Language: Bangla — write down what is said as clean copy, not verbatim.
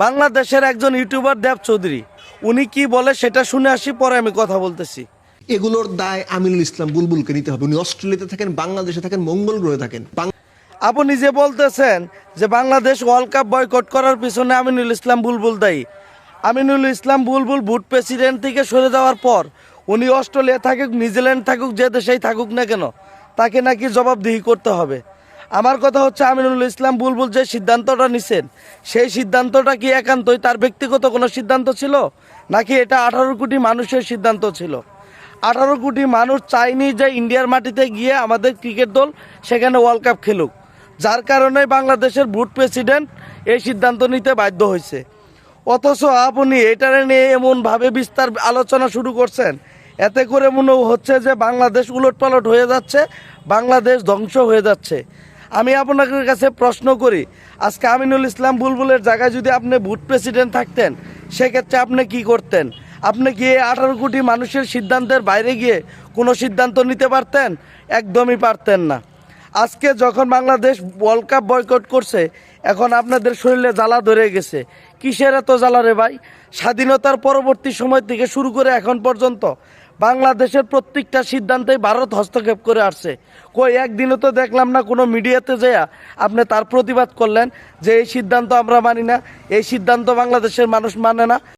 বাংলাদেশের একজন ইউটিউবার দেব চৌধুরী উনি কি বলে সেটা শুনে আসি, পরে আমি কথা বলতেছি। এগুলোর দায় আমিনুল ইসলাম বুলবুলকে নিতে হবে। উনি অস্ট্রেলিয়াতে থাকেন, বাংলাদেশে থাকেন, মঙ্গল গ্রহে থাকেন। আপনি নিজে বলতেছেন যে বাংলাদেশ ওয়ার্ল্ড কাপ বয়কট করার পিছনে আমিনুল ইসলাম বুলবুল দায়ী। আমিনুল ইসলাম বুলবুল বুট প্রেসিডেন্ট থেকে সরে যাওয়ার পর উনি অস্ট্রেলিয়া থাকুক, নিউজিল্যান্ড থাকুক, যে দেশেই থাকুক না কেন, তাকে নাকি জবাবদিহি করতে হবে। আমার কথা হচ্ছে, আমিনুল ইসলাম বুলবুল যে সিদ্ধান্তটা নিছেন, সেই সিদ্ধান্তটা কি একান্তই তার ব্যক্তিগত কোনো সিদ্ধান্ত ছিল, নাকি এটা 18 কোটি মানুষের সিদ্ধান্ত ছিল? 18 কোটি মানুষ চায়নি যে ইন্ডিয়ার মাটিতে গিয়ে আমাদের ক্রিকেট দল সেখানে ওয়ার্ল্ড কাপ খেলুক, যার কারণে বাংলাদেশের বুট প্রেসিডেন্ট এই সিদ্ধান্ত নিতে বাধ্য হয়েছে। অথচ আপনি এটা নিয়ে এমনভাবে বিস্তার আলোচনা শুরু করছেন, এতে করে মনে হচ্ছে যে বাংলাদেশ উলটপালট হয়ে যাচ্ছে, বাংলাদেশ ধ্বংস হয়ে যাচ্ছে। আমি আপনাদের কাছে প্রশ্ন করি, আজকে আমিনুল ইসলাম বুলবুলের জায়গায় যদি আপনি বুট প্রেসিডেন্ট থাকতেন, সেক্ষেত্রে আপনি কি করতেন? আপনি কি 18 কোটি মানুষের সিদ্ধান্তের বাইরে গিয়ে কোনো সিদ্ধান্ত নিতে পারতেন? একদমই পারতেন না। আজকে যখন বাংলাদেশ ওয়ার্ল্ড কাপ বয়কট করছে, এখন আপনাদের শরীরে জ্বালা ধরে গেছে। কিসের এত জ্বালা রে ভাই? স্বাধীনতার পরবর্তী সময় থেকে শুরু করে এখন পর্যন্ত বাংলাদেশের প্রত্যেকটা সিদ্ধান্তেই ভারত হস্তক্ষেপ করে আসছে। কই একদিনও তো দেখলাম না কোনো মিডিয়াতে যেয়া আপনি তার প্রতিবাদ করলেন যে এই সিদ্ধান্ত আমরা মানি না, এই সিদ্ধান্ত বাংলাদেশের মানুষ মানে না।